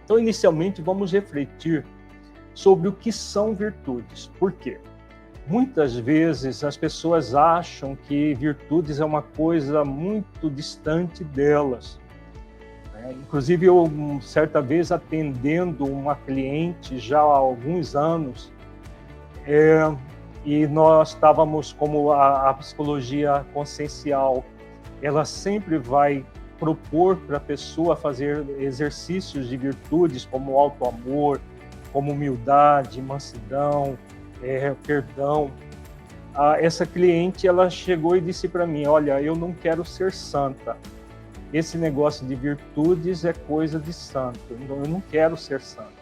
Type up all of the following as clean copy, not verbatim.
Então, inicialmente, vamos refletir sobre o que são virtudes. Por quê? Muitas vezes as pessoas acham que virtudes é uma coisa muito distante delas. Inclusive, eu, certa vez, atendendo uma cliente já há alguns anos, e nós estávamos, como a psicologia consciencial, ela sempre vai propor para a pessoa fazer exercícios de virtudes como auto-amor, como humildade, mansidão, perdão. Essa cliente, ela chegou e disse para mim, olha, eu não quero ser santa. Esse negócio de virtudes é coisa de santo, então eu não quero ser santa.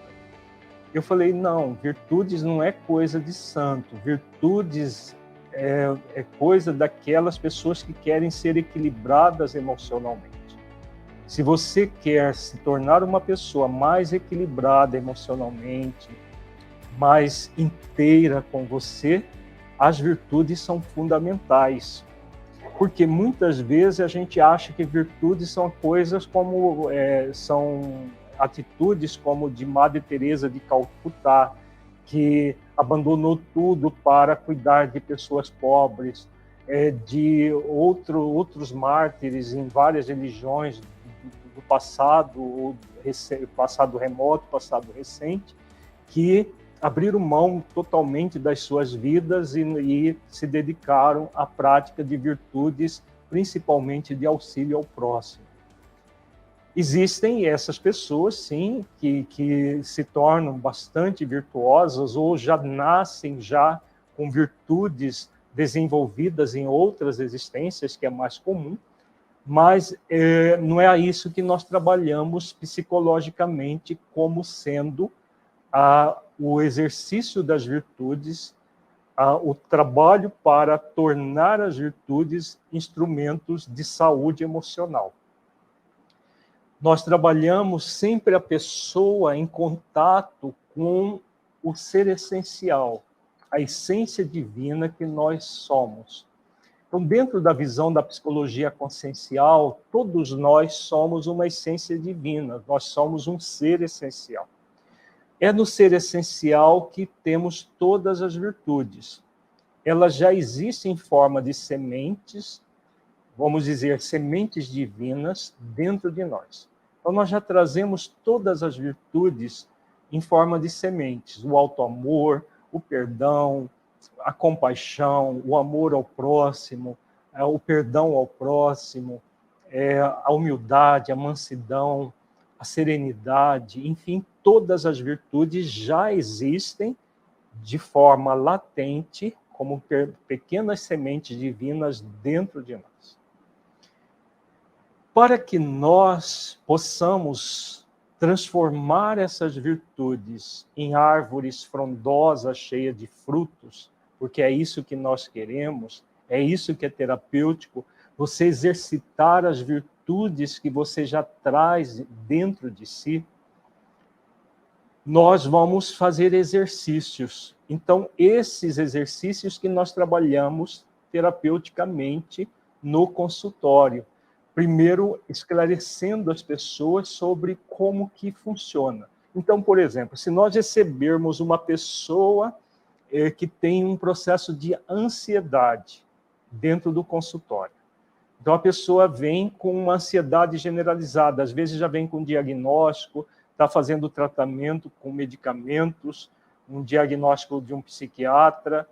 Eu falei, não, virtudes não é coisa de santo, virtudes é coisa daquelas pessoas que querem ser equilibradas emocionalmente. Se você quer se tornar uma pessoa mais equilibrada emocionalmente, mais inteira com você, as virtudes são fundamentais. Porque muitas vezes a gente acha que virtudes são coisas como são atitudes como de Madre Teresa de Calcutá, que abandonou tudo para cuidar de pessoas pobres, de outros mártires em várias religiões do passado, passado remoto, passado recente, que abriram mão totalmente das suas vidas e se dedicaram à prática de virtudes, principalmente de auxílio ao próximo. Existem essas pessoas, sim, que se tornam bastante virtuosas ou já nascem já com virtudes desenvolvidas em outras existências, que é mais comum, mas não é isso que nós trabalhamos psicologicamente como sendo o exercício das virtudes, o trabalho para tornar as virtudes instrumentos de saúde emocional. Nós trabalhamos sempre a pessoa em contato com o ser essencial, a essência divina que nós somos. Então, dentro da visão da psicologia consciencial, todos nós somos uma essência divina, nós somos um ser essencial. É no ser essencial que temos todas as virtudes. Elas já existem em forma de sementes, vamos dizer, sementes divinas dentro de nós. Então, nós já trazemos todas as virtudes em forma de sementes. O auto-amor, o perdão, a compaixão, o amor ao próximo, o perdão ao próximo, a humildade, a mansidão, a serenidade, enfim, todas as virtudes já existem de forma latente, como pequenas sementes divinas dentro de nós. Para que nós possamos transformar essas virtudes em árvores frondosas, cheias de frutos, porque é isso que nós queremos, é isso que é terapêutico, você exercitar as virtudes que você já traz dentro de si, nós vamos fazer exercícios. Então, esses exercícios que nós trabalhamos terapeuticamente no consultório. Primeiro, esclarecendo as pessoas sobre como que funciona. Então, por exemplo, se nós recebermos uma pessoa que tem um processo de ansiedade dentro do consultório, então a pessoa vem com uma ansiedade generalizada, às vezes já vem com diagnóstico, está fazendo tratamento com medicamentos, um diagnóstico de um psiquiatra,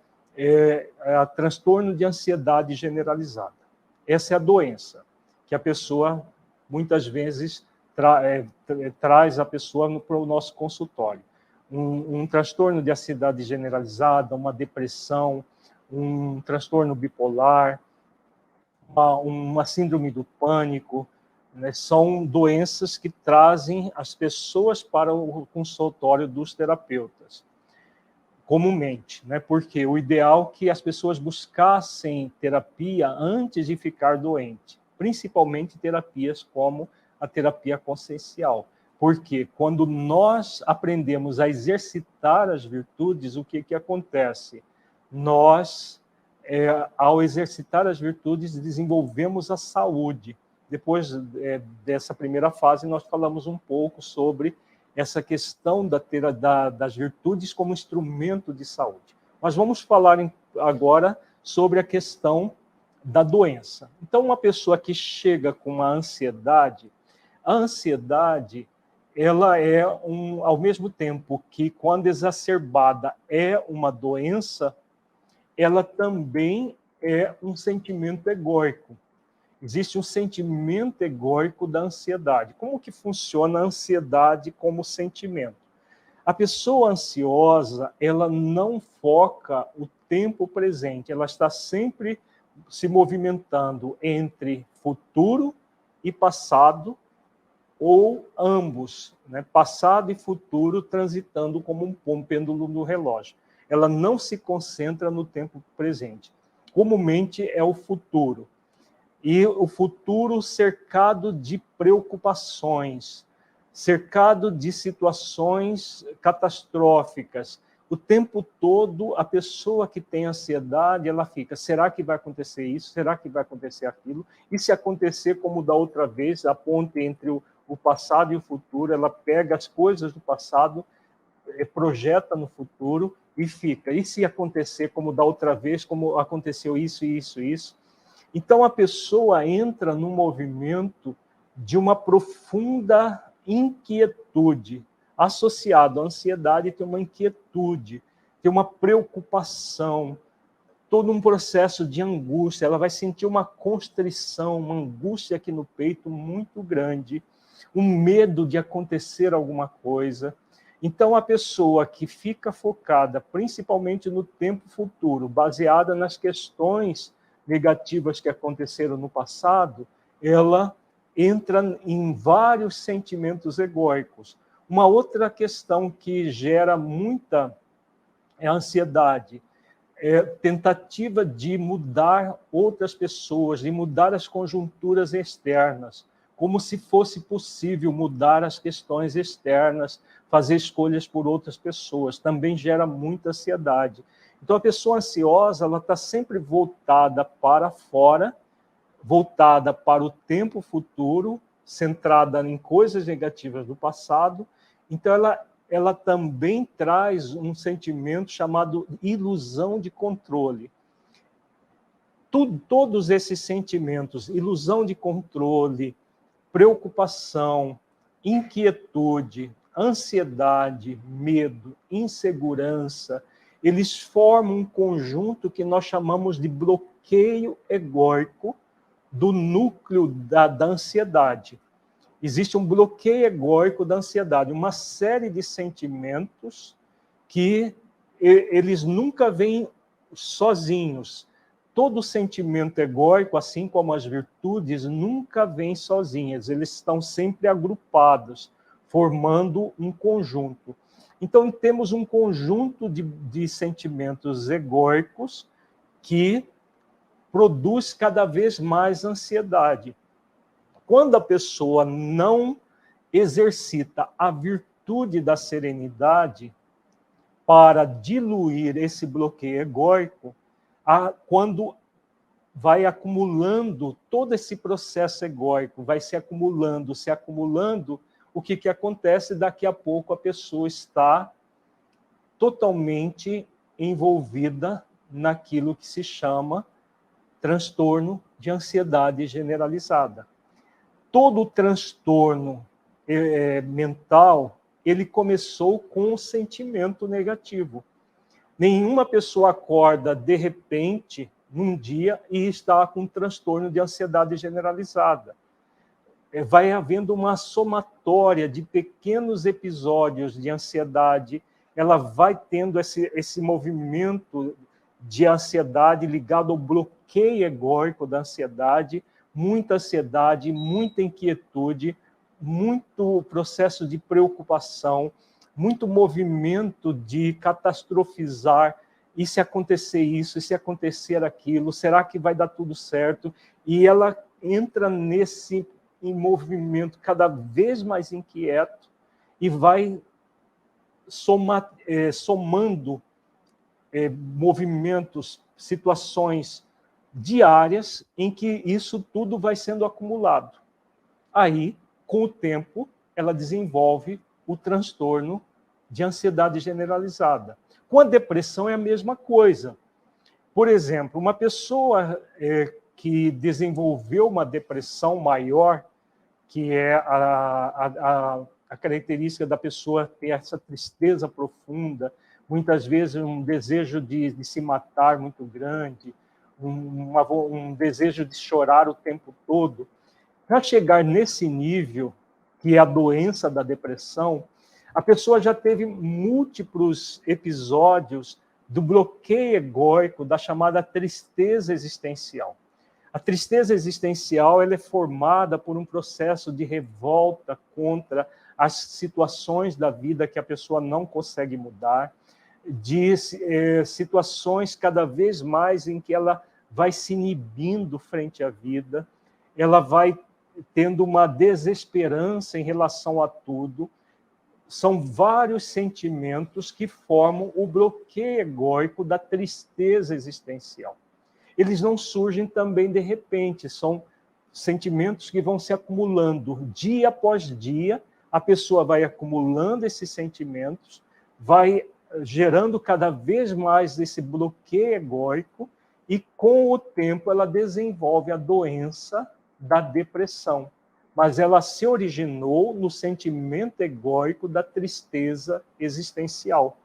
transtorno de ansiedade generalizada. Essa é a doença que a pessoa, muitas vezes, traz a pessoa para o nosso consultório. Um transtorno de ansiedade generalizada, uma depressão, um transtorno bipolar, uma síndrome do pânico, né? São doenças que trazem as pessoas para o consultório dos terapeutas, comumente, né? Porque o ideal é que as pessoas buscassem terapia antes de ficar doente, principalmente terapias como a terapia consciencial. Porque quando nós aprendemos a exercitar as virtudes, o que acontece? Nós, ao exercitar as virtudes, desenvolvemos a saúde. Depois dessa primeira fase, nós falamos um pouco sobre essa questão das virtudes como instrumento de saúde. Mas vamos falar agora sobre a questão da doença. Então, uma pessoa que chega com a ansiedade, ela é ao mesmo tempo que, quando exacerbada, é uma doença, ela também é um sentimento egóico. Existe um sentimento egóico da ansiedade. Como que funciona a ansiedade como sentimento? A pessoa ansiosa, ela não foca o tempo presente, ela está sempre se movimentando entre futuro e passado, ou ambos, né? Passado e futuro transitando como um pêndulo no relógio. Ela não se concentra no tempo presente. Comumente é o futuro. E o futuro cercado de preocupações, cercado de situações catastróficas. O tempo todo, a pessoa que tem ansiedade, ela fica, será que vai acontecer isso? Será que vai acontecer aquilo? E se acontecer como da outra vez, a ponte entre o passado e o futuro, ela pega as coisas do passado, projeta no futuro e fica. E se acontecer como da outra vez, como aconteceu isso, isso, isso? Então, a pessoa entra num movimento de uma profunda inquietude. Associado à ansiedade, tem uma inquietude, tem uma preocupação, todo um processo de angústia. Ela vai sentir uma constrição, uma angústia aqui no peito muito grande, um medo de acontecer alguma coisa. Então, a pessoa que fica focada principalmente no tempo futuro, baseada nas questões negativas que aconteceram no passado, ela entra em vários sentimentos egóicos. Uma outra questão que gera muita ansiedade é tentativa de mudar outras pessoas, de mudar as conjunturas externas, como se fosse possível mudar as questões externas, fazer escolhas por outras pessoas. Também gera muita ansiedade. Então, a pessoa ansiosa, ela está sempre voltada para fora, voltada para o tempo futuro, centrada em coisas negativas do passado. Então, ela também traz um sentimento chamado ilusão de controle. Todos esses sentimentos, ilusão de controle, preocupação, inquietude, ansiedade, medo, insegurança, eles formam um conjunto que nós chamamos de bloqueio egóico do núcleo da ansiedade. Existe um bloqueio egóico da ansiedade, uma série de sentimentos que eles nunca vêm sozinhos. Todo sentimento egóico, assim como as virtudes, nunca vêm sozinhas, eles estão sempre agrupados, formando um conjunto. Então, temos um conjunto de sentimentos egóicos que produz cada vez mais ansiedade. Quando a pessoa não exercita a virtude da serenidade para diluir esse bloqueio egóico, quando vai acumulando todo esse processo egóico, vai se acumulando, o que acontece? Daqui a pouco a pessoa está totalmente envolvida naquilo que se chama transtorno de ansiedade generalizada. Todo o transtorno mental, ele começou com um sentimento negativo. Nenhuma pessoa acorda, de repente, num dia, e está com um transtorno de ansiedade generalizada. Vai havendo uma somatória de pequenos episódios de ansiedade, ela vai tendo esse movimento de ansiedade ligado ao bloqueio egóico da ansiedade, muita ansiedade, muita inquietude, muito processo de preocupação, muito movimento de catastrofizar, e se acontecer isso, e se acontecer aquilo, será que vai dar tudo certo? E ela entra em movimento cada vez mais inquieto e vai somando movimentos, situações diárias em que isso tudo vai sendo acumulado. Aí, com o tempo, ela desenvolve o transtorno de ansiedade generalizada. Com a depressão é a mesma coisa. Por exemplo, uma pessoa que desenvolveu uma depressão maior, que é a característica da pessoa ter essa tristeza profunda, muitas vezes um desejo de se matar muito grande, um desejo de chorar o tempo todo. Para chegar nesse nível, que é a doença da depressão, a pessoa já teve múltiplos episódios do bloqueio egóico, da chamada tristeza existencial. A tristeza existencial ela é formada por um processo de revolta contra as situações da vida que a pessoa não consegue mudar, de situações cada vez mais em que ela vai se inibindo frente à vida, ela vai tendo uma desesperança em relação a tudo. São vários sentimentos que formam o bloqueio egóico da tristeza existencial. Eles não surgem também de repente, são sentimentos que vão se acumulando dia após dia, a pessoa vai acumulando esses sentimentos, vai gerando cada vez mais esse bloqueio egóico e, com o tempo, ela desenvolve a doença da depressão. Mas ela se originou no sentimento egóico da tristeza existencial.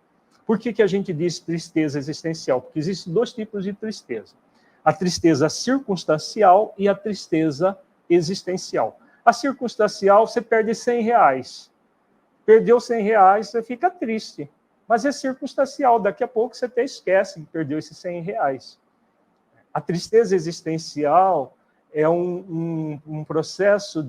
Por que a gente diz tristeza existencial? Porque existem dois tipos de tristeza. A tristeza circunstancial e a tristeza existencial. A circunstancial, você perde R$100. Perdeu R$100, você fica triste. Mas é circunstancial, daqui a pouco você até esquece que perdeu esses R$100. A tristeza existencial é um processo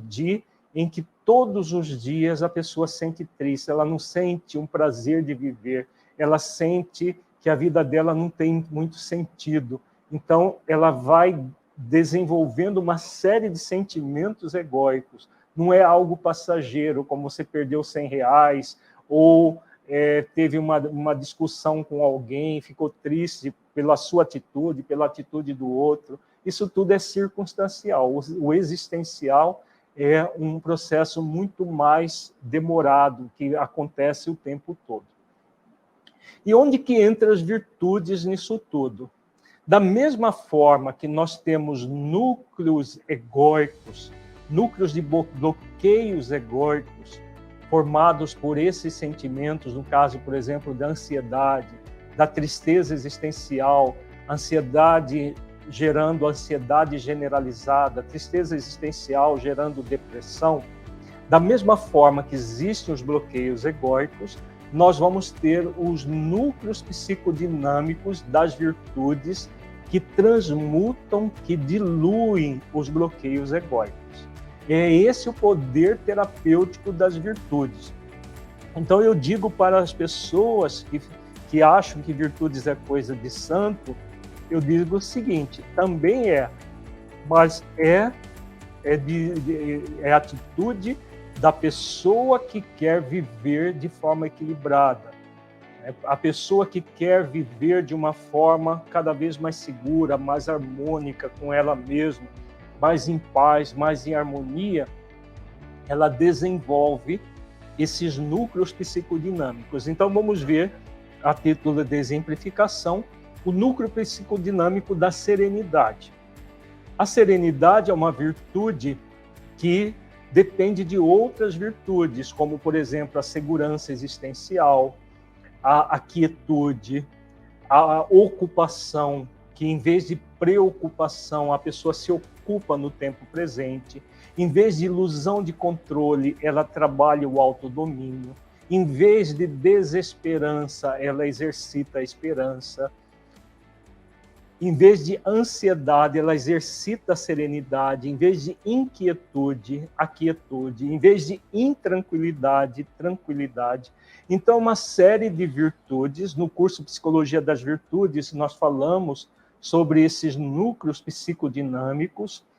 em que todos os dias a pessoa sente triste, ela não sente um prazer de viver, ela sente que a vida dela não tem muito sentido. Então, ela vai desenvolvendo uma série de sentimentos egóicos. Não é algo passageiro, como você perdeu R$100, ou teve uma discussão com alguém, ficou triste pela sua atitude, pela atitude do outro. Isso tudo é circunstancial. O existencial é um processo muito mais demorado, que acontece o tempo todo. E onde que entram as virtudes nisso tudo? Da mesma forma que nós temos núcleos egóicos, núcleos de bloqueios egóicos, formados por esses sentimentos, no caso, por exemplo, da ansiedade, da tristeza existencial, ansiedade gerando ansiedade generalizada, tristeza existencial gerando depressão, da mesma forma que existem os bloqueios egóicos, nós vamos ter os núcleos psicodinâmicos das virtudes que transmutam, que diluem os bloqueios egóicos. É esse o poder terapêutico das virtudes. Então eu digo para as pessoas que acham que virtudes é coisa de santo, eu digo o seguinte, também mas é atitude da pessoa que quer viver de forma equilibrada. A pessoa que quer viver de uma forma cada vez mais segura, mais harmônica com ela mesma, mais em paz, mais em harmonia, ela desenvolve esses núcleos psicodinâmicos. Então vamos ver, a título de exemplificação, o núcleo psicodinâmico da serenidade. A serenidade é uma virtude que depende de outras virtudes, como, por exemplo, a segurança existencial, a quietude, a ocupação, que em vez de preocupação, a pessoa se ocupa no tempo presente. Em vez de ilusão de controle, ela trabalha o autodomínio. Em vez de desesperança, ela exercita a esperança. Em vez de ansiedade, ela exercita a serenidade. Em vez de inquietude, a quietude. Em vez de intranquilidade, tranquilidade. Então, uma série de virtudes. No curso Psicologia das Virtudes, nós falamos sobre esses núcleos psicodinâmicos